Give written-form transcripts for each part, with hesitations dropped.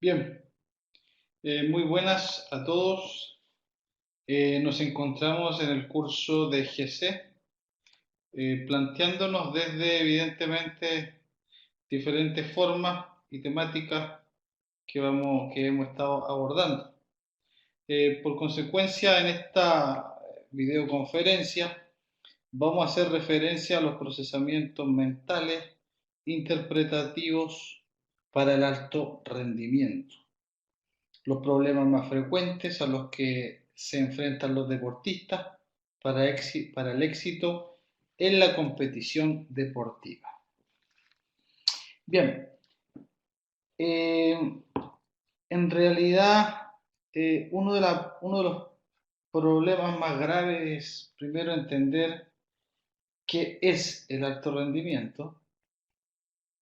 Bien, muy buenas a todos. Nos encontramos en el curso de GC, planteándonos desde evidentemente diferentes formas y temáticas que hemos estado abordando. Por consecuencia, en esta videoconferencia vamos a hacer referencia a los procesamientos mentales interpretativos para el alto rendimiento. Los problemas más frecuentes a los que se enfrentan los deportistas para el éxito en la competición deportiva. Bien, eh, en realidad uno de los problemas más graves es primero entender qué es el alto rendimiento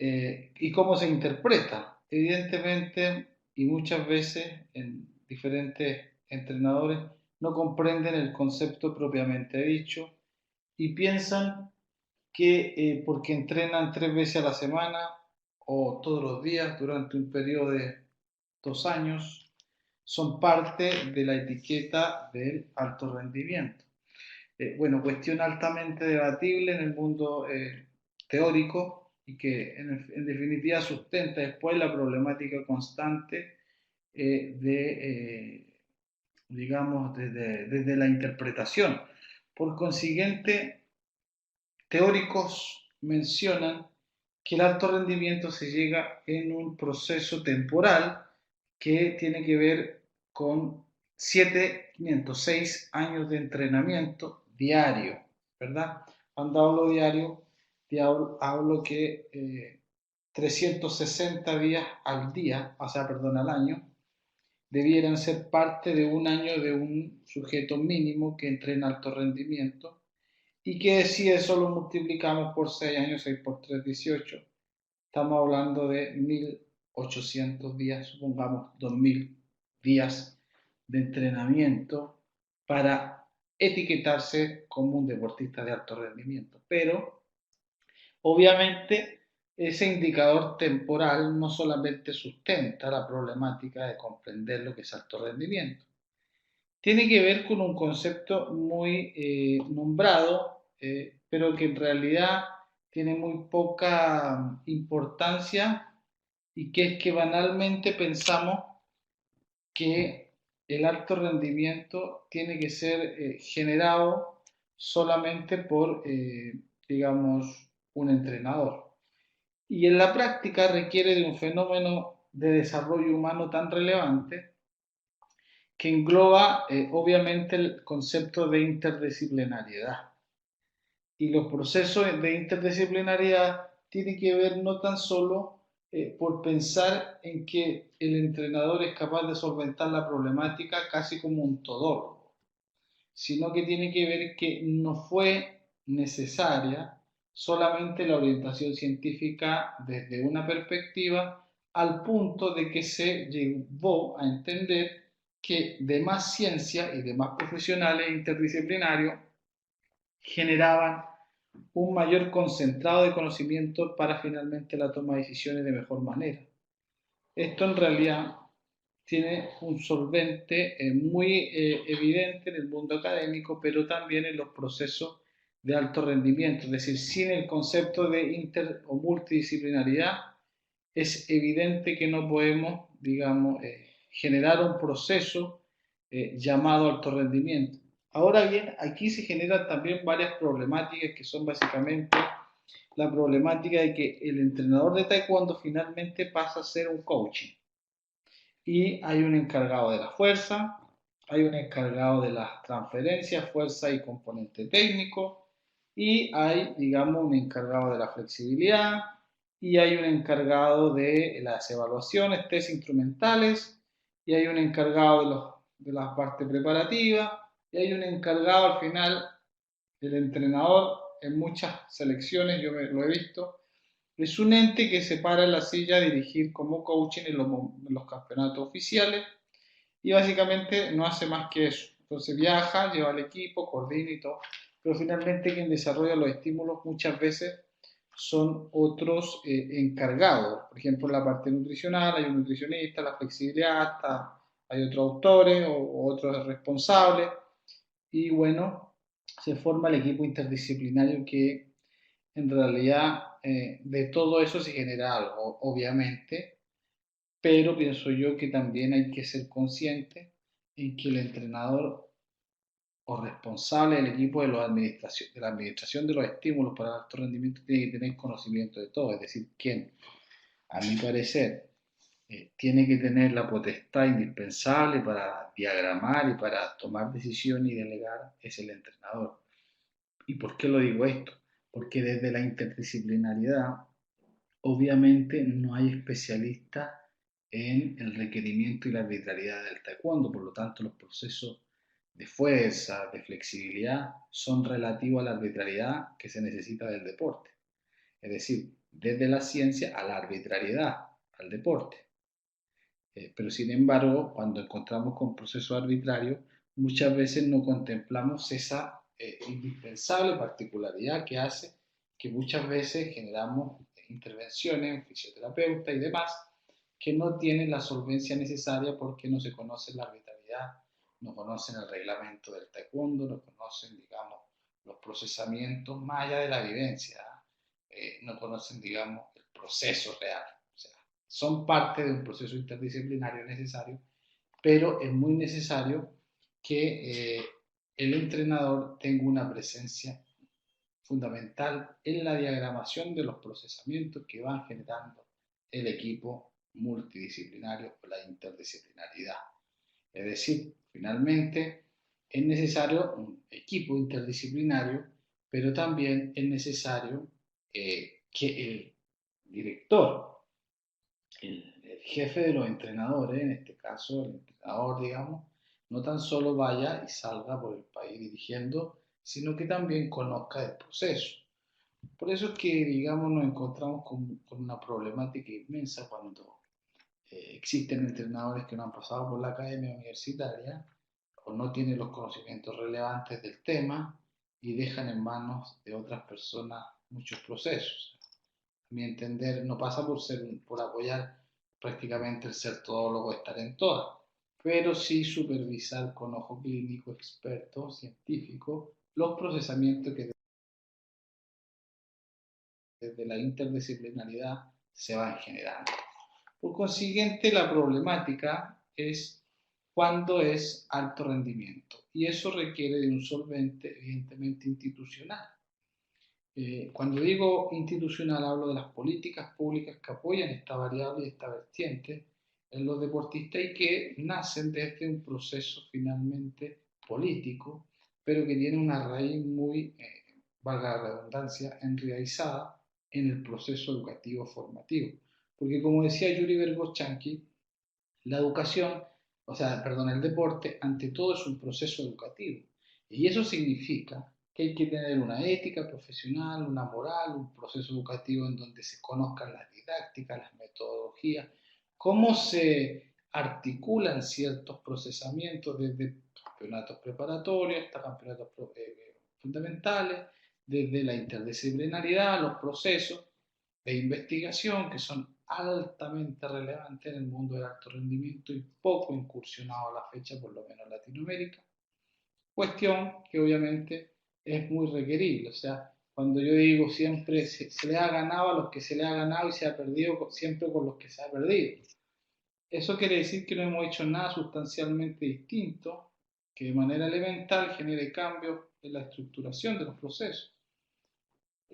y cómo se interpreta. Evidentemente, y muchas veces en diferentes entrenadores no comprenden el concepto propiamente dicho y piensan que porque entrenan 3 veces a la semana o todos los días durante un periodo de 2 años, son parte de la etiqueta del alto rendimiento. Bueno, cuestión altamente debatible en el mundo teórico y que en definitiva sustenta después la problemática constante digamos, desde la interpretación. Por consiguiente, teóricos mencionan que el alto rendimiento se llega en un proceso temporal que tiene que ver con 6 años de entrenamiento diario, ¿verdad? Cuando hablo diario, hablo que 360 días al día, o sea, perdón, al año, debieran ser parte de un año de un sujeto mínimo que entrena alto rendimiento y que si eso lo multiplicamos por 6 años, 6 por 3, 18, estamos hablando de 1800 días, supongamos 2000 días de entrenamiento para etiquetarse como un deportista de alto rendimiento. Pero obviamente ese indicador temporal no solamente sustenta la problemática de comprender lo que es alto rendimiento, tiene que ver con un concepto muy nombrado, pero que en realidad tiene muy poca importancia y que es que banalmente pensamos que el alto rendimiento tiene que ser generado solamente por, digamos, un entrenador. Y en la práctica requiere de un fenómeno de desarrollo humano tan relevante que engloba obviamente el concepto de interdisciplinariedad. Y los procesos de interdisciplinariedad tienen que ver no tan solo por pensar en que el entrenador es capaz de solventar la problemática casi como un todólogo, sino que tiene que ver que no fue necesaria solamente la orientación científica desde una perspectiva al punto de que se llevó a entender que demás ciencia y demás profesionales interdisciplinarios generaban un mayor concentrado de conocimiento para finalmente la toma de decisiones de mejor manera. Esto en realidad tiene un solvente muy evidente en el mundo académico, pero también en los procesos de alto rendimiento. Es decir, sin el concepto de inter o multidisciplinaridad, es evidente que no podemos, digamos, generar un proceso llamado alto rendimiento. Ahora bien, aquí se generan también varias problemáticas que son básicamente la problemática de que el entrenador de taekwondo finalmente pasa a ser un coaching y hay un encargado de la fuerza, hay un encargado de las transferencias, fuerza y componente técnico, y hay, digamos, un encargado de la flexibilidad, y hay un encargado de las evaluaciones, test instrumentales, y hay un encargado de la parte preparativa, y hay un encargado al final, el entrenador, en muchas selecciones, lo he visto, es un ente que se para en la silla a dirigir como coaching en los campeonatos oficiales y básicamente no hace más que eso. Entonces viaja, lleva al equipo, coordina y todo, pero finalmente quien desarrolla los estímulos muchas veces son otros encargados. Por ejemplo, en la parte nutricional hay un nutricionista, la flexibilidad, hay otros autores o otros responsables. Y bueno, se forma el equipo interdisciplinario que en realidad de todo eso se genera algo, obviamente, pero pienso yo que también hay que ser consciente en que el entrenador o responsable del equipo de la administración de los estímulos para el alto rendimiento tiene que tener conocimiento de todo, es decir, quien, a mi parecer, tiene que tener la potestad indispensable para diagramar y para tomar decisiones y delegar es el entrenador. ¿Y por qué lo digo esto? Porque desde la interdisciplinariedad, obviamente no hay especialistas en el requerimiento y la arbitrariedad del taekwondo, por lo tanto los procesos de fuerza, de flexibilidad, son relativos a la arbitrariedad que se necesita del deporte. Es decir, desde la ciencia a la arbitrariedad, al deporte. Pero sin embargo, cuando encontramos con procesos arbitrarios, muchas veces no contemplamos esa indispensable particularidad que hace que muchas veces generamos intervenciones en fisioterapeuta y demás que no tienen la solvencia necesaria porque no se conoce la arbitrariedad, no conocen el reglamento del taekwondo, no conocen, digamos, los procesamientos más allá de la vivencia, no conocen, digamos, el proceso real. O sea, son parte de un proceso interdisciplinario necesario, pero es muy necesario que el entrenador tenga una presencia fundamental en la diagramación de los procesamientos que van generando el equipo multidisciplinario o la interdisciplinaridad. Es decir, finalmente es necesario un equipo interdisciplinario, pero también es necesario que el director, el jefe de los entrenadores, en este caso el entrenador, digamos, no tan solo vaya y salga por el país dirigiendo, sino que también conozca el proceso. Por eso es que, digamos, nos encontramos con una problemática inmensa cuando existen entrenadores que no han pasado por la academia universitaria o no tienen los conocimientos relevantes del tema y dejan en manos de otras personas muchos procesos. A mi entender, no pasa por apoyar prácticamente el ser todólogo, estar en todas, pero sí supervisar con ojo clínico, experto, científico, los procesamientos que desde la interdisciplinaridad se van generando. Por consiguiente, la problemática es cuándo es alto rendimiento y eso requiere de un solvente evidentemente institucional. Cuando digo institucional hablo de las políticas públicas que apoyan esta variable y esta vertiente en los deportistas y que nacen desde un proceso finalmente político, pero que tiene una raíz muy, valga la redundancia, enraizada en el proceso educativo formativo. Porque como decía Yuri Vergochanki, la educación, o sea, perdón, el deporte, ante todo es un proceso educativo. Y eso significa que hay que tener una ética profesional, una moral, un proceso educativo en donde se conozcan las didácticas, las metodologías, cómo se articulan ciertos procesamientos desde campeonatos preparatorios hasta campeonatos fundamentales, desde la interdisciplinaridad, los procesos de investigación que son altamente relevantes en el mundo del alto rendimiento y poco incursionado a la fecha, por lo menos en Latinoamérica. Cuestión que obviamente es muy requerible, o sea, cuando yo digo siempre se le ha ganado a los que se le ha ganado y se ha perdido siempre con los que se ha perdido. Eso quiere decir que no hemos hecho nada sustancialmente distinto que de manera elemental genere cambios en la estructuración de los procesos.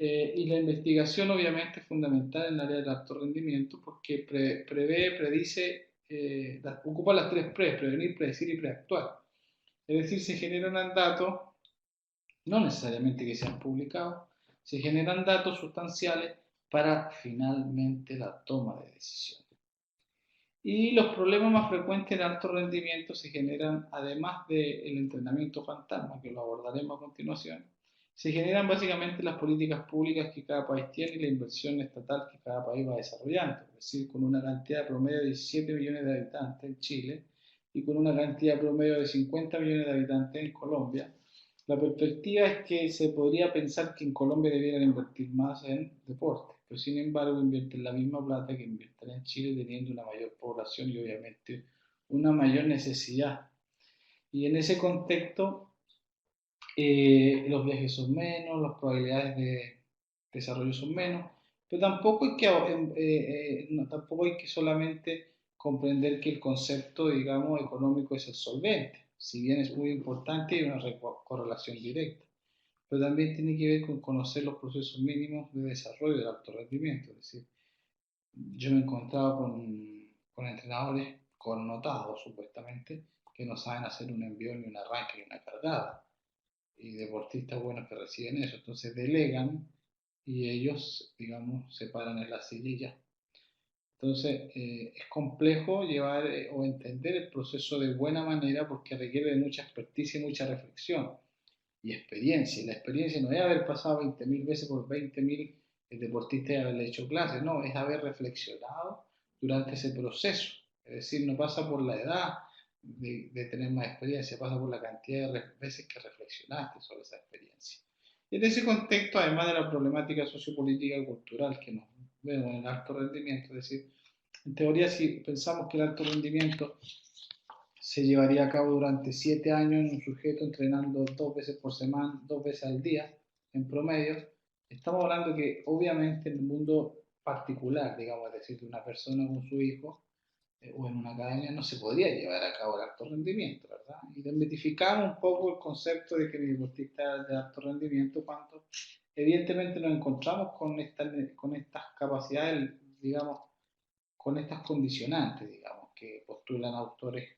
Y la investigación obviamente es fundamental en el área del alto rendimiento porque prevé, predice, ocupa las tres pre, prevenir, predecir y preactuar. Es decir, se generan datos, no necesariamente que sean publicados, se generan datos sustanciales para finalmente la toma de decisiones. Y los problemas más frecuentes en alto rendimiento se generan, además del entrenamiento fantasma, que lo abordaremos a continuación, se generan básicamente las políticas públicas que cada país tiene y la inversión estatal que cada país va desarrollando. Es decir, con una cantidad promedio de 17 millones de habitantes en Chile y con una cantidad promedio de 50 millones de habitantes en Colombia, La perspectiva es que se podría pensar que en Colombia debieran invertir más en deporte, pero sin embargo invierten la misma plata que invierten en Chile teniendo una mayor población y obviamente una mayor necesidad. Y en ese contexto los viajes son menos, las probabilidades de desarrollo son menos, pero tampoco hay que, tampoco hay que solamente comprender que el concepto, digamos, económico es el solvente, si bien es muy importante y una correlación directa, pero también tiene que ver con conocer los procesos mínimos de desarrollo del alto rendimiento. Es decir, yo me he encontrado con entrenadores connotados, supuestamente, que no saben hacer un envío ni un arranque ni una cargada y deportistas buenos que reciben eso. Entonces delegan y ellos, digamos, se paran en la silla y ya. Entonces es complejo llevar o entender el proceso de buena manera porque requiere de mucha experticia y mucha reflexión y experiencia. Y la experiencia no es haber pasado 20.000 veces por 20.000 deportistas y haberle hecho clases, no, es haber reflexionado durante ese proceso. Es decir, no pasa por la edad de tener más experiencia, pasa por la cantidad de veces que reflexionaste sobre esa experiencia. Y en ese contexto, además de la problemática sociopolítica y cultural que nos vemos en el alto rendimiento, es decir, en teoría si pensamos que el alto rendimiento se llevaría a cabo durante 7 años en un sujeto entrenando 2 veces por semana, 2 veces al día en promedio. Estamos hablando que obviamente en el mundo particular, digamos, es decir, de una persona con su hijo o en una academia no se podría llevar a cabo el alto rendimiento, ¿verdad? Y desmitificamos un poco el concepto de que el deportista de alto rendimiento cuando evidentemente nos encontramos con estas capacidades, digamos, con estas condicionantes, digamos, que postulan autores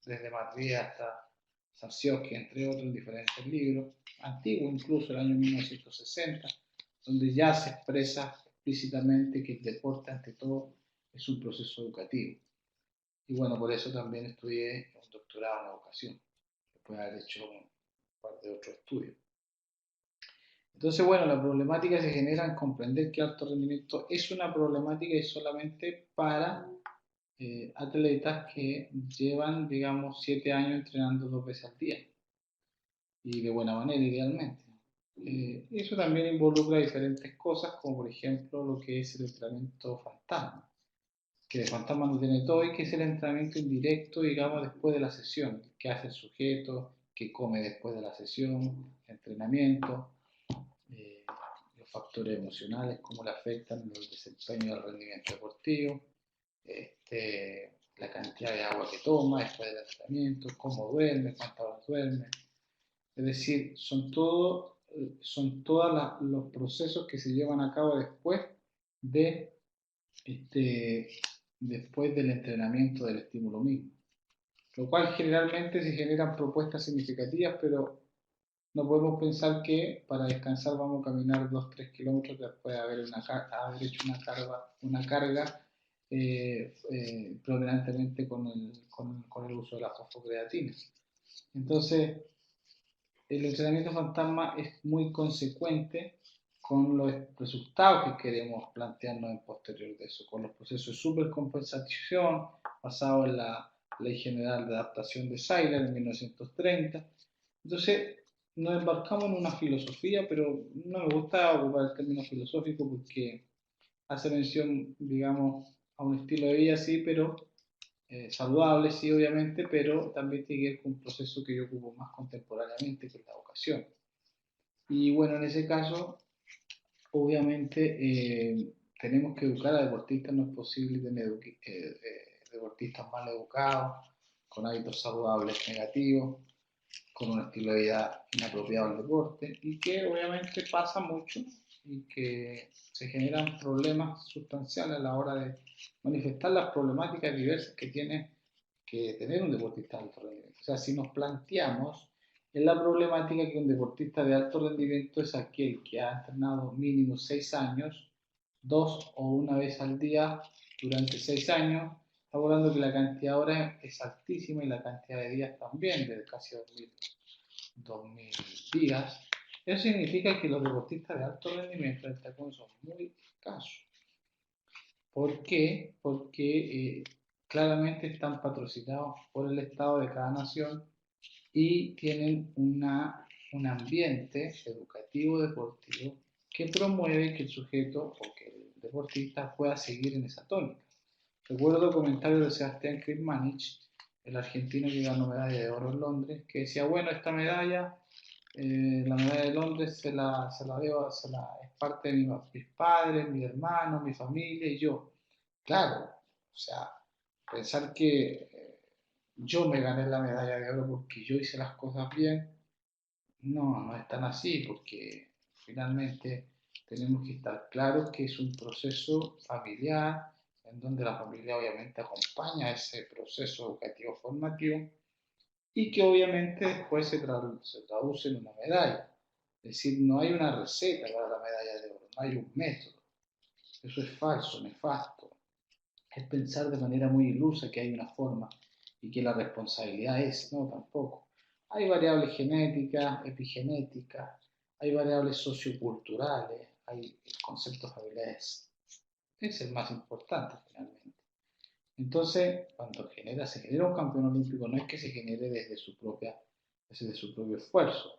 desde Madrid hasta Sapsiowski, entre otros, en diferentes libros, antiguos, incluso el año 1960, donde ya se expresa explícitamente que el deporte, ante todo, es un proceso educativo. Y bueno, por eso también estudié un doctorado en educación, después de haber hecho un par de otros estudios. Entonces, bueno, la problemática se genera en comprender que alto rendimiento es una problemática y solamente para atletas que llevan, digamos, 7 años entrenando 2 veces al día y de buena manera, idealmente. Eso también involucra diferentes cosas, como por ejemplo lo que es el entrenamiento fantasma, que de fantasma no tiene todo y que es el entrenamiento indirecto, digamos, después de la sesión, que hace el sujeto, que come después de la sesión, entrenamiento, eh, los factores emocionales, cómo le afectan el desempeño del rendimiento deportivo, la cantidad de agua que toma después del entrenamiento, cómo duerme, cuántas horas duerme. Es decir, son todos los procesos que se llevan a cabo de, este, después del entrenamiento del estímulo mismo. Lo cual generalmente se generan propuestas significativas, pero no podemos pensar que para descansar vamos a caminar 2-3 kilómetros después de haber hecho una carga predominantemente con el uso de la fosfocreatina. Entonces, el entrenamiento fantasma es muy consecuente con los resultados que queremos plantearnos en posterior de eso, con los procesos de supercompensación basados en la Ley General de Adaptación de Seiler en 1930. Entonces, nos embarcamos en una filosofía, pero no me gusta ocupar el término filosófico porque hace mención, digamos, a un estilo de vida, sí, pero saludable, sí, obviamente, pero también tiene que ver con un proceso que yo ocupo más contemporáneamente, que es la educación. Y bueno, en ese caso, obviamente, tenemos que educar a deportistas, no es posible tener deportistas mal educados, con hábitos saludables negativos, con un estilo de vida inapropiado al deporte y que obviamente pasa mucho y que se generan problemas sustanciales a la hora de manifestar las problemáticas diversas que tiene que tener un deportista de alto rendimiento. O sea, si nos planteamos en la problemática que un deportista de alto rendimiento es aquel que ha entrenado mínimo 6 años, 2 o 1 vez al día durante 6 años. Estamos hablando que la cantidad de horas es altísima y la cantidad de días también, de casi 2.000 días. Eso significa que los deportistas de alto rendimiento del taekwondo son muy escasos. ¿Por qué? Porque claramente están patrocinados por el Estado de cada nación y tienen una un ambiente educativo deportivo que promueve que el sujeto o que el deportista pueda seguir en esa tónica. Recuerdo comentarios de Sebastián Krizmanich, el argentino que ganó medalla de oro en Londres, que decía, bueno, esta medalla, la medalla de Londres se la debo, es parte de mis padres, mis hermanos, mi familia y yo. Claro, o sea, pensar que yo me gané la medalla de oro porque yo hice las cosas bien, no, no es tan así, porque finalmente tenemos que estar claros que es un proceso familiar, en donde la familia obviamente acompaña ese proceso educativo formativo y que obviamente después se traduce en una medalla. Es decir, no hay una receta para la medalla de oro, no hay un método. Eso es falso, nefasto. Es pensar de manera muy ilusa que hay una forma y que la responsabilidad es, no, tampoco. Hay variables genéticas, epigenéticas, hay variables socioculturales, hay conceptos familiares. Es el más importante finalmente. Entonces, cuando se genera un campeón olímpico, no es que se genere desde su propio esfuerzo,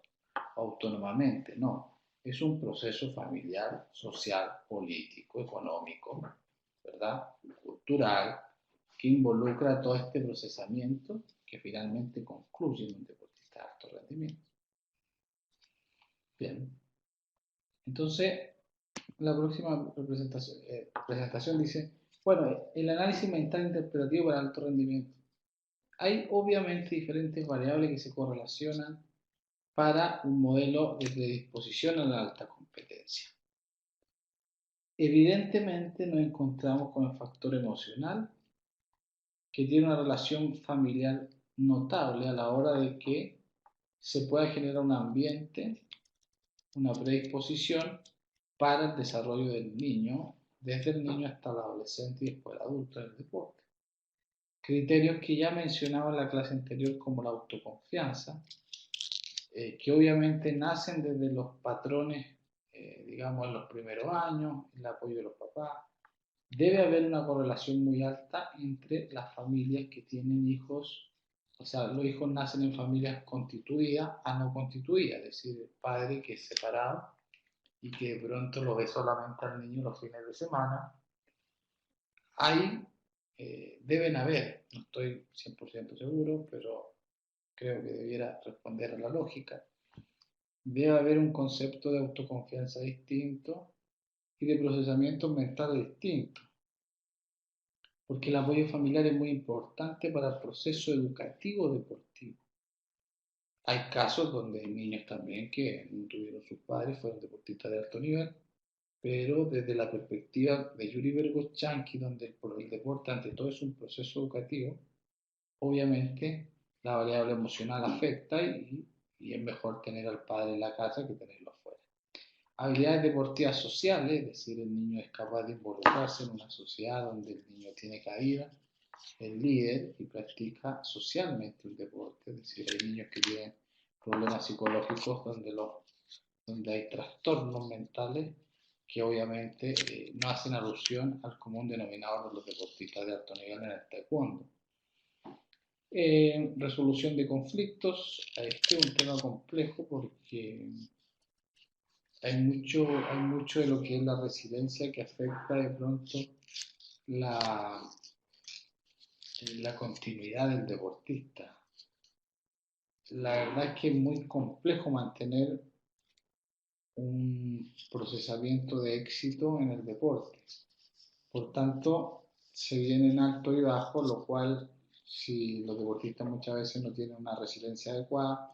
autónomamente, no. Es un proceso familiar, social, político, económico, ¿verdad? Cultural, que involucra todo este procesamiento que finalmente concluye en un deportista de alto rendimiento. Bien, entonces la próxima presentación dice, bueno, el análisis mental interpretativo para alto rendimiento. Hay obviamente diferentes variables que se correlacionan para un modelo de predisposición a la alta competencia. Evidentemente nos encontramos con el factor emocional, que tiene una relación familiar notable a la hora de que se pueda generar un ambiente, una predisposición para el desarrollo del niño, desde el niño hasta el adolescente y después el adulto en el deporte. Criterios que ya mencionaba en la clase anterior como la autoconfianza, que obviamente nacen desde los patrones, digamos, en los primeros años, el apoyo de los papás. Debe haber una correlación muy alta entre las familias que tienen hijos, o sea, los hijos nacen en familias constituidas a no constituidas, es decir, el padre que es separado y que de pronto lo ve solamente al niño los fines de semana. Ahí deben haber, no estoy 100% seguro, pero creo que debiera responder a la lógica, debe haber un concepto de autoconfianza distinto y de procesamiento mental distinto, porque el apoyo familiar es muy importante para el proceso educativo deportivo. Hay casos donde hay niños también que no tuvieron sus padres, fueron deportistas de alto nivel, pero desde la perspectiva de Yuri Vergoschansky, donde el deporte ante todo es un proceso educativo, obviamente la variable emocional afecta y es mejor tener al padre en la casa que tenerlo afuera. Habilidades deportivas sociales, es decir, el niño es capaz de involucrarse en una sociedad donde el niño tiene cabida, es líder y practica socialmente el deporte, es decir, hay niños que tienen problemas psicológicos donde hay trastornos mentales que obviamente no hacen alusión al común denominador de los deportistas de alto nivel en el taekwondo. Resolución de conflictos, este es un tema complejo porque hay mucho de lo que es la resiliencia que afecta de pronto la, la continuidad del deportista. La verdad es que es muy complejo mantener un procesamiento de éxito en el deporte. Por tanto, se vienen alto y bajo, lo cual si los deportistas muchas veces no tienen una resiliencia adecuada,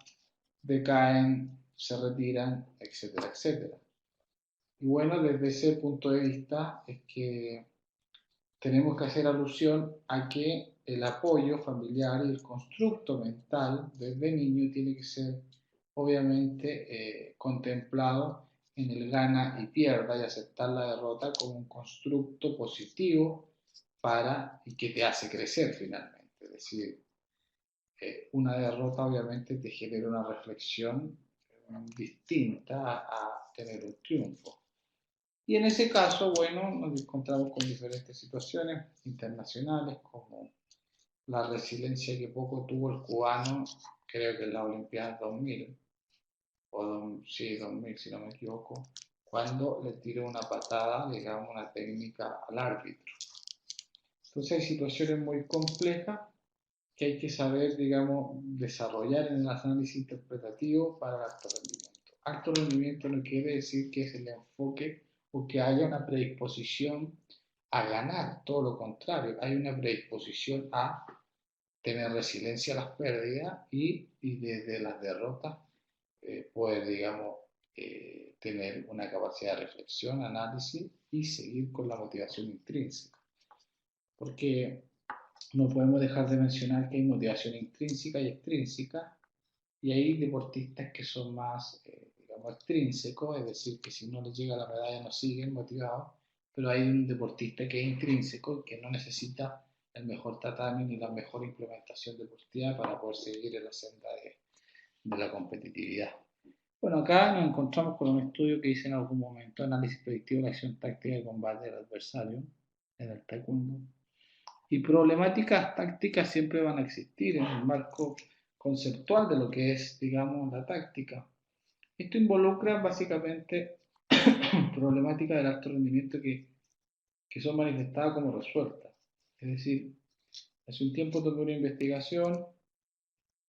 decaen, se retiran, etcétera, etcétera. Y bueno, desde ese punto de vista es que tenemos que hacer alusión a que el apoyo familiar y el constructo mental desde niño tiene que ser obviamente contemplado en el gana y pierda y aceptar la derrota como un constructo positivo y que te hace crecer finalmente. Es decir, una derrota obviamente te genera una reflexión distinta a tener un triunfo. Y en ese caso, bueno, nos encontramos con diferentes situaciones internacionales, como la resiliencia que poco tuvo el cubano, creo que en la Olimpiada 2000, sí, 2000 si no me equivoco, cuando le tiro una patada, digamos, una técnica al árbitro. Entonces hay situaciones muy complejas que hay que saber, digamos, desarrollar en el análisis interpretativo para el alto rendimiento. Alto rendimiento no quiere decir que es el enfoque o que haya una predisposición a ganar, todo lo contrario, hay una predisposición a tener resiliencia a las pérdidas y desde las derrotas poder, digamos, tener una capacidad de reflexión, análisis y seguir con la motivación intrínseca. Porque no podemos dejar de mencionar que hay motivación intrínseca y extrínseca, y hay deportistas que son más, digamos, extrínsecos, es decir, que si no les llega la medalla no siguen motivados, pero hay un deportista que es intrínseco y que no necesita el mejor tatami ni la mejor implementación deportiva para poder seguir en la senda de la competitividad. Bueno, acá nos encontramos con un estudio que hice en algún momento, análisis predictivo de la acción táctica de combate del adversario en el taekwondo. Y problemáticas tácticas siempre van a existir en el marco conceptual de lo que es, digamos, la táctica. Esto involucra básicamente problemáticas del alto rendimiento que son manifestadas como resueltas. Es decir, hace un tiempo tuve una investigación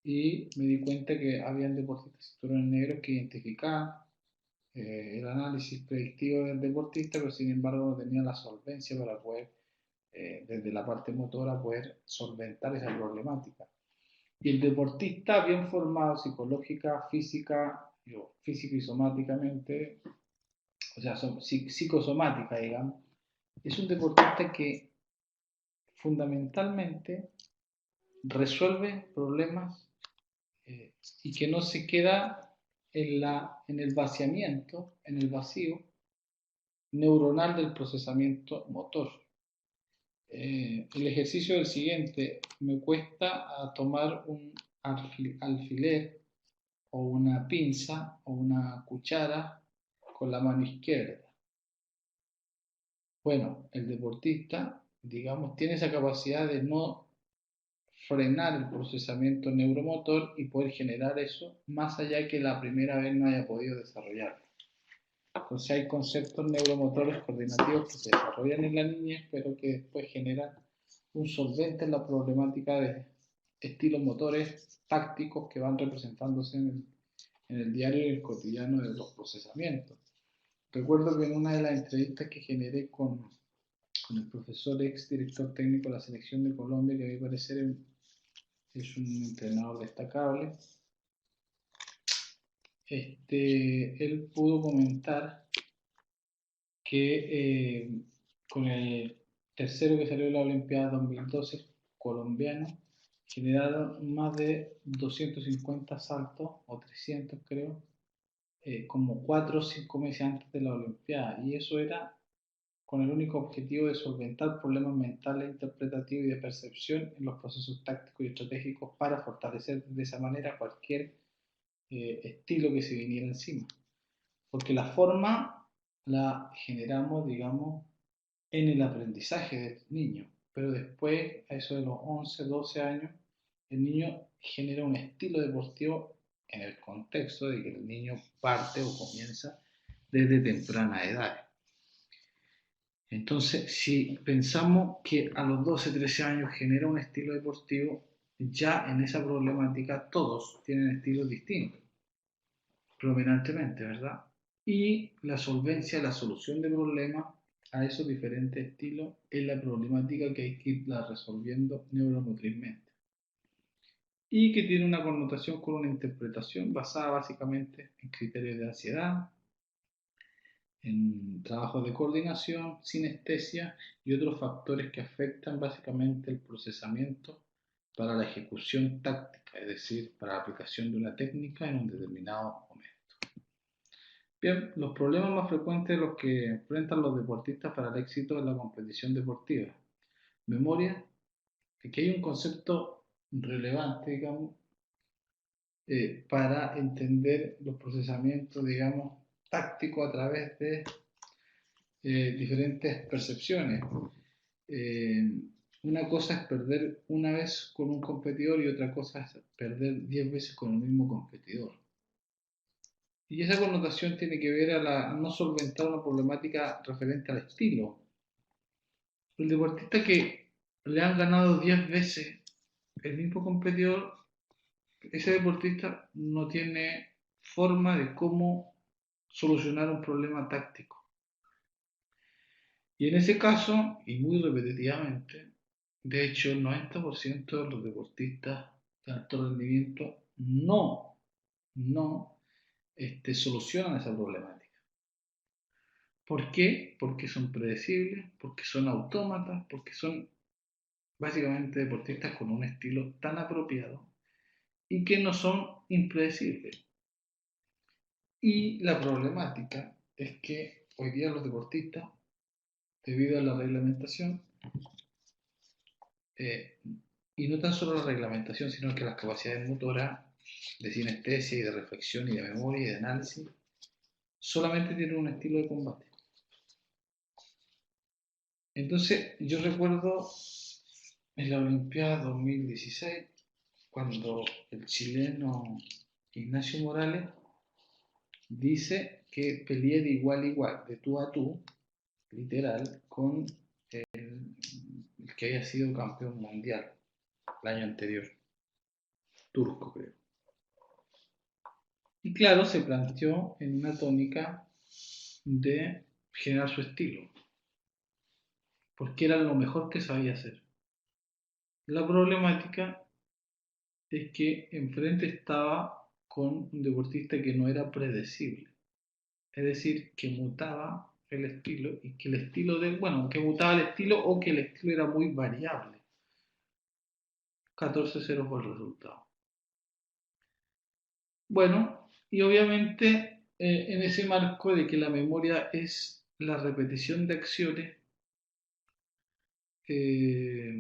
y me di cuenta que habían deportistas cinturones negros que identificaban el análisis predictivo del deportista, pero sin embargo no tenían la solvencia para poder, desde la parte motora, poder solventar esa problemática. Y el deportista bien formado psicológica, física, físico y somáticamente, o sea, psicosomática, digamos, es un deportista que fundamentalmente resuelve problemas y que no se queda en el vaciamiento, en el vacío neuronal del procesamiento motor. El ejercicio del siguiente, me cuesta tomar un alfiler o una pinza o una cuchara con la mano izquierda. Bueno, el deportista, digamos, tiene esa capacidad de no frenar el procesamiento neuromotor y poder generar eso más allá que la primera vez no haya podido desarrollarlo. Entonces hay conceptos neuromotores coordinativos que se desarrollan en la niñez, pero que después generan un solvente en la problemática de estilos motores tácticos que van representándose en el diario y el cotidiano de los procesamientos. Recuerdo que en una de las entrevistas que generé con el profesor ex director técnico de la selección de Colombia, que a mi parecer es un entrenador destacable, él pudo comentar que con el tercero que salió de la Olimpiada 2012 colombiano, generaron más de 250 saltos, o 300 creo, como 4 o 5 meses antes de la Olimpiada. Y eso era con el único objetivo de solventar problemas mentales, interpretativos y de percepción en los procesos tácticos y estratégicos para fortalecer de esa manera cualquier estilo que se viniera encima. Porque la forma la generamos, digamos, en el aprendizaje del niño, pero después, a eso de los 11, 12 años, el niño genera un estilo deportivo en el contexto de que el niño parte o comienza desde temprana edad. Entonces, si pensamos que a los 12, 13 años genera un estilo deportivo, ya en esa problemática todos tienen estilos distintos, predominantemente, ¿verdad? Y la solvencia, la solución de problemas a esos diferentes estilos es la problemática que hay que irla resolviendo neuromotrizmente. Y que tiene una connotación con una interpretación basada básicamente en criterios de ansiedad, en trabajos de coordinación, sinestesia y otros factores que afectan básicamente el procesamiento para la ejecución táctica, es decir, para la aplicación de una técnica en un determinado momento. Bien, los problemas más frecuentes de los que enfrentan los deportistas para el éxito en la competición deportiva. Memoria, aquí hay un concepto relevante, digamos, para entender los procesamientos, digamos, tácticos a través de diferentes percepciones. Eh, una cosa es perder una vez con un competidor y otra cosa es perder 10 veces con el mismo competidor. Y esa connotación tiene que ver a no solventar una problemática referente al estilo. El deportista que le han ganado 10 veces el mismo competidor, ese deportista no tiene forma de cómo solucionar un problema táctico. Y en ese caso, y muy repetitivamente, de hecho el 90% de los deportistas de alto rendimiento no solucionan esa problemática. ¿Por qué? Porque son predecibles, porque son autómatas, porque son básicamente deportistas con un estilo tan apropiado y que no son impredecibles. Y la problemática es que hoy día los deportistas, debido a la reglamentación, eh, y no tan solo la reglamentación, sino que las capacidades motoras de sinestesia y de reflexión y de memoria y de análisis, solamente tienen un estilo de combate. Entonces, yo recuerdo en la Olimpiada 2016, cuando el chileno Ignacio Morales dice que peleé de igual a igual, de tú a tú, literal, con el que había sido campeón mundial el año anterior, turco creo. Y claro, se planteó en una tónica de generar su estilo, porque era lo mejor que sabía hacer. La problemática es que enfrente estaba con un deportista que no era predecible, es decir, que mutaba el estilo y que el estilo de, bueno, que mutaba el estilo o que el estilo era muy variable. 14-0 fue el resultado. Bueno, y obviamente en ese marco de que la memoria es la repetición de acciones, eh,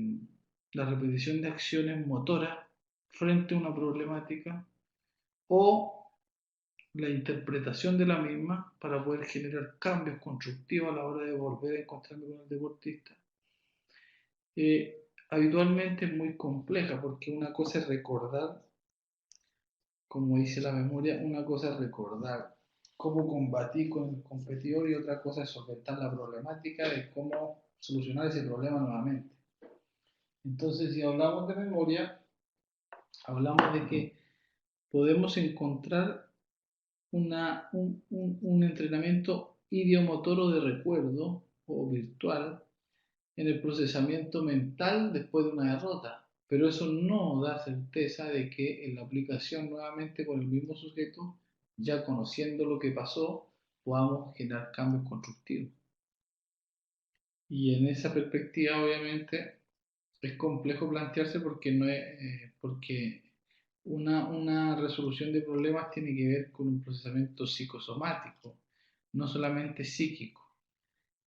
la repetición de acciones motoras frente a una problemática o la interpretación de la misma para poder generar cambios constructivos a la hora de volver a encontrarme con el deportista. Habitualmente es muy compleja porque una cosa es recordar, como dice la memoria, una cosa es recordar cómo combatí con el competidor y otra cosa es solventar la problemática de cómo solucionar ese problema nuevamente. Entonces, si hablamos de memoria, hablamos de que podemos encontrar un entrenamiento idiomotor o de recuerdo o virtual en el procesamiento mental después de una derrota, pero eso no da certeza de que en la aplicación nuevamente con el mismo sujeto, ya conociendo lo que pasó, podamos generar cambios constructivos. Y en esa perspectiva, obviamente, es complejo plantearse porque, no es, porque una resolución de problemas tiene que ver con un procesamiento psicosomático, no solamente psíquico.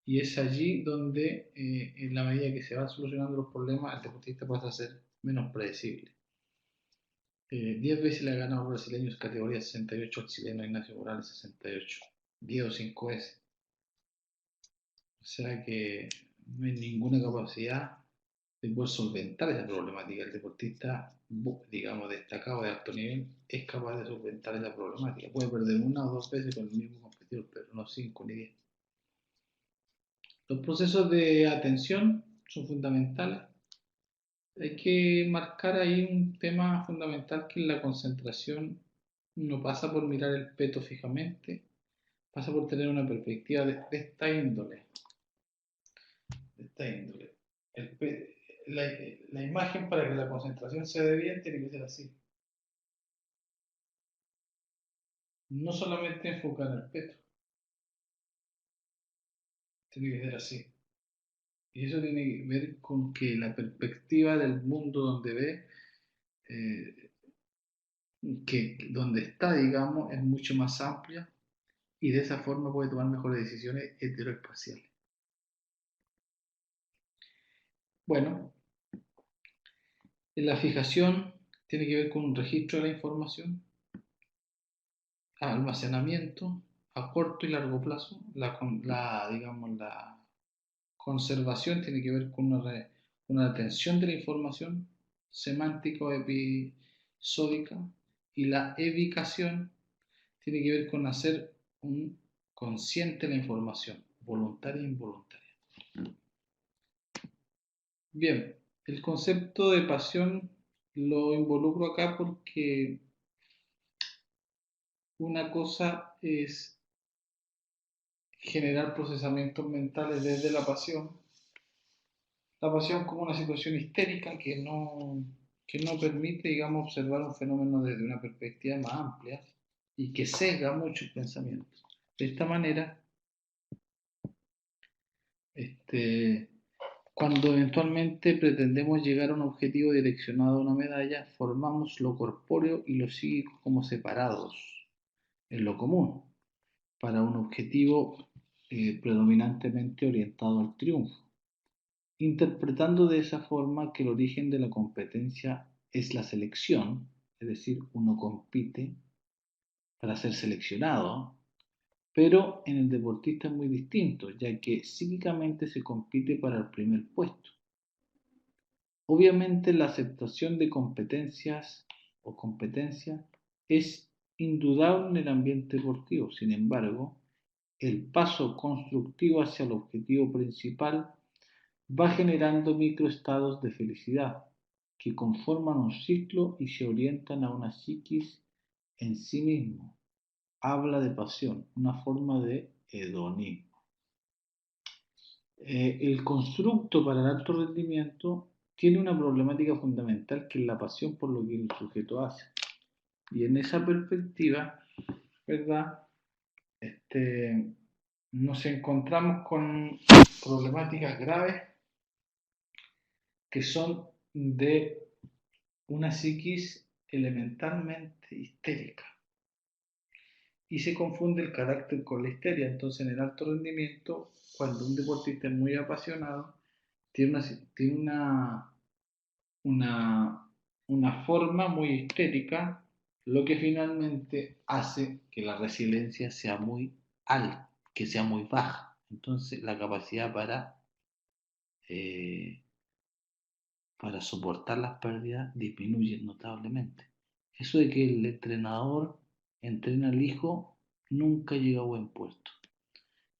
Y es allí donde, en la medida que se van solucionando los problemas, el deportista pasa a ser menos predecible. 10 veces le ha ganado a los brasileños categoría 68 al chileno Ignacio Morales 68. 10 o 5 veces. O sea que no hay ninguna capacidad de poder solventar esa problemática. El deportista, digamos, destacado de alto nivel, es capaz de solventar esa problemática. Puede perder una o dos veces con el mismo competidor, pero no 5 ni 10. Los procesos de atención son fundamentales. Hay que marcar ahí un tema fundamental que es la concentración. No pasa por mirar el peto fijamente, pasa por tener una perspectiva de esta índole. De esta índole. El la, la imagen para que la concentración se dé bien tiene que ser así. No solamente enfocar el peto, tiene que ser así. Y eso tiene que ver con que la perspectiva del mundo donde ve, eh, que donde está, digamos, es mucho más amplia y de esa forma puede tomar mejores decisiones heteroespaciales. Bueno, la fijación tiene que ver con un registro de la información, almacenamiento a corto y largo plazo. Digamos, la conservación tiene que ver con una retención de la información semántica o episódica y la evicación tiene que ver con hacer un consciente la información, voluntaria e involuntaria. Bien, el concepto de pasión lo involucro acá porque una cosa es generar procesamientos mentales desde la pasión como una situación histérica que no permite, digamos, observar un fenómeno desde una perspectiva más amplia y que sesga mucho el pensamiento. De esta manera, cuando eventualmente pretendemos llegar a un objetivo direccionado a una medalla, formamos lo corpóreo y lo psíquico como separados en lo común, para un objetivo predominantemente orientado al triunfo, interpretando de esa forma que el origen de la competencia es la selección, es decir, uno compite para ser seleccionado, pero en el deportista es muy distinto, ya que psíquicamente se compite para el primer puesto. Obviamente la aceptación de competencias o competencia es indudable en el ambiente deportivo, sin embargo, el paso constructivo hacia el objetivo principal va generando microestados de felicidad que conforman un ciclo y se orientan a una psiquis en sí mismo. Habla de pasión, una forma de hedonismo. El constructo para el alto rendimiento tiene una problemática fundamental que es la pasión por lo que el sujeto hace. Y en esa perspectiva, ¿verdad? Nos encontramos con problemáticas graves que son de una psiquis elementalmente histérica. Y se confunde el carácter con la histeria. Entonces, en el alto rendimiento, cuando un deportista es muy apasionado, tiene una forma muy histérica, lo que finalmente hace que la resiliencia sea muy alta, que sea muy baja. Entonces, la capacidad eh, para soportar las pérdidas disminuye notablemente. Eso de que el entrenador entrena al hijo nunca llega a buen puerto.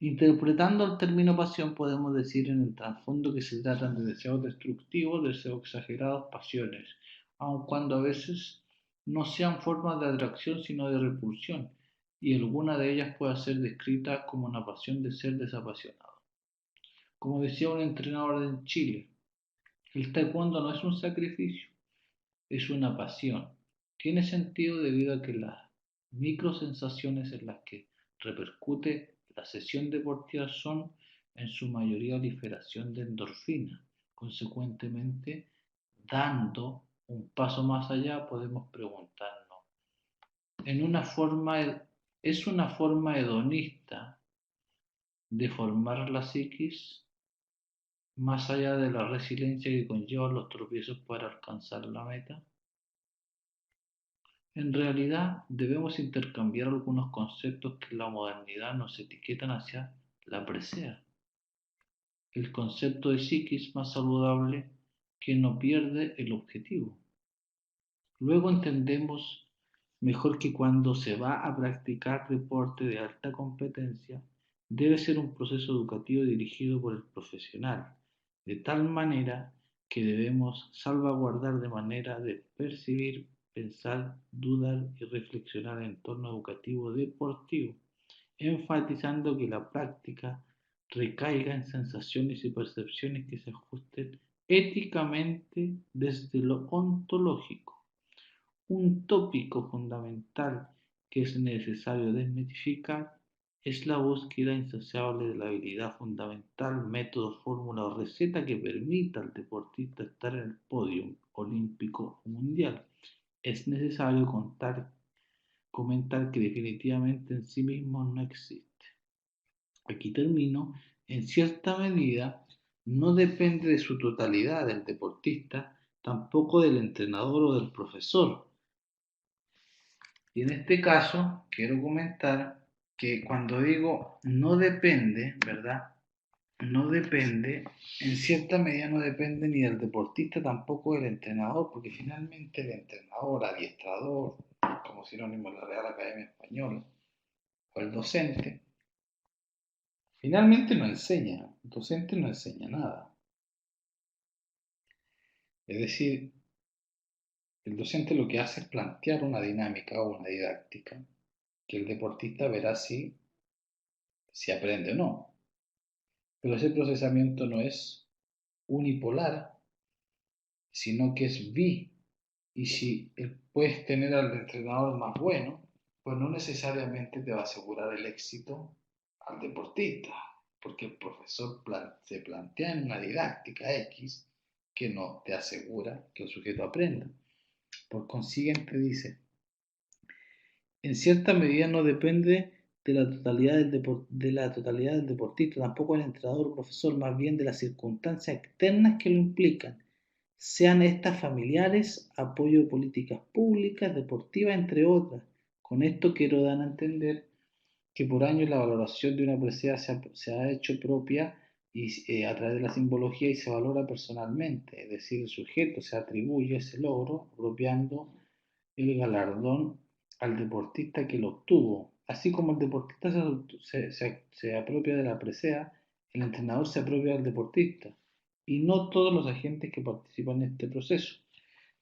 Interpretando el término pasión, podemos decir en el trasfondo que se tratan de deseos destructivos, deseos exagerados, pasiones, aun cuando a veces no sean formas de atracción sino de repulsión, y alguna de ellas pueda ser descrita como una pasión de ser desapasionado. Como decía un entrenador en Chile, el taekwondo no es un sacrificio, es una pasión. Tiene sentido debido a que las microsensaciones en las que repercute la sesión deportiva son en su mayoría liberación de endorfina. Consecuentemente, dando un paso más allá, podemos preguntarnos, ¿es una forma hedonista de formar la psiquis más allá de la resiliencia que conllevan los tropiezos para alcanzar la meta? En realidad, debemos intercambiar algunos conceptos que en la modernidad nos etiquetan hacia la presea. El concepto de psiquis más saludable que no pierde el objetivo. Luego entendemos mejor que cuando se va a practicar deporte de alta competencia, debe ser un proceso educativo dirigido por el profesional, de tal manera que debemos salvaguardar de manera de percibir, pensar, dudar y reflexionar en entorno educativo deportivo, enfatizando que la práctica recaiga en sensaciones y percepciones que se ajusten éticamente desde lo ontológico. Un tópico fundamental que es necesario desmitificar es la búsqueda insaciable de la habilidad fundamental, método, fórmula o receta que permita al deportista estar en el podio olímpico o mundial. Es necesario comentar que definitivamente en sí mismo no existe. Aquí termino. En cierta medida, no depende de su totalidad del deportista, tampoco del entrenador o del profesor. Y en este caso, quiero comentar que cuando digo no depende, ¿verdad? No depende, en cierta medida no depende ni del deportista, tampoco del entrenador, porque finalmente el entrenador, adiestrador, como sinónimo de la Real Academia Española, o el docente, finalmente no enseña, el docente no enseña nada. Es decir, el docente lo que hace es plantear una dinámica o una didáctica que el deportista verá si aprende o no. Pero ese procesamiento no es unipolar, sino que es bi. Y si puedes tener al entrenador más bueno, pues no necesariamente te va a asegurar el éxito al deportista, porque el profesor se plantea en una didáctica X que no te asegura que el sujeto aprenda. Por consiguiente, dice, en cierta medida no depende de la totalidad del deportista, tampoco del entrenador o profesor, más bien de las circunstancias externas que lo implican, sean estas familiares, apoyo de políticas públicas, deportivas, entre otras. Con esto quiero dar a entender que por años la valoración de una presea se ha hecho propia a través de la simbología y se valora personalmente, es decir, el sujeto se atribuye ese logro apropiando el galardón al deportista que lo obtuvo. Así como el deportista se apropia de la presea, el entrenador se apropia del deportista y no todos los agentes que participan en este proceso.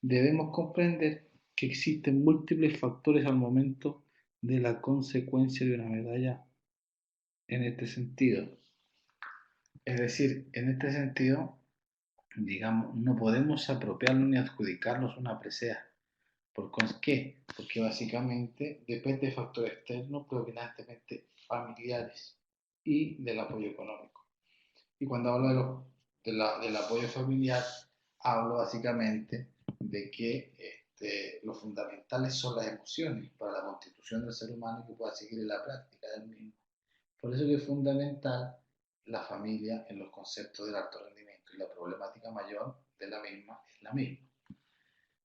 Debemos comprender que existen múltiples factores al momento de la consecuencia de una medalla en este sentido. Es decir, en este sentido, digamos, no podemos apropiarnos ni adjudicarnos una presea. ¿Por qué? Porque básicamente depende de factores externos predominantemente familiares y del apoyo económico. Y cuando hablo del apoyo familiar, hablo básicamente de que lo fundamentales son las emociones para la constitución del ser humano y que pueda seguir en la práctica del mismo. Por eso que es fundamental la familia en los conceptos del alto rendimiento y la problemática mayor de la misma es la misma.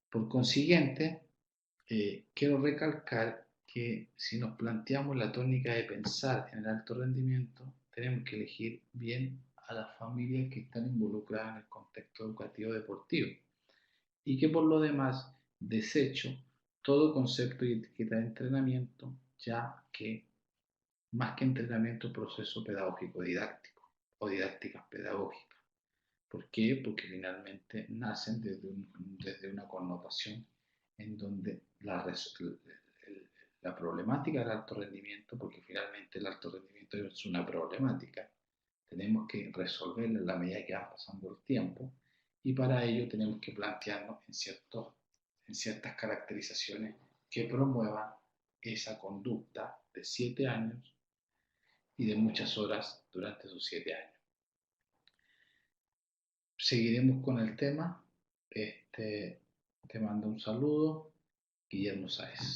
Por consiguiente, quiero recalcar que si nos planteamos la tónica de pensar en el alto rendimiento, tenemos que elegir bien a las familias que están involucradas en el contexto educativo deportivo y que por lo demás desecho todo concepto y etiqueta de entrenamiento, ya que más que entrenamiento, proceso pedagógico didáctico o didácticas pedagógicas. ¿Por qué? Porque finalmente nacen desde una connotación en donde la problemática del alto rendimiento, porque finalmente el alto rendimiento es una problemática, tenemos que resolverla en la medida que va pasando el tiempo y para ello tenemos que plantearnos en ciertas caracterizaciones que promuevan esa conducta de 7 años y de muchas horas durante esos 7 años. Seguiremos con el tema. Te mando un saludo, Guillermo Sáez.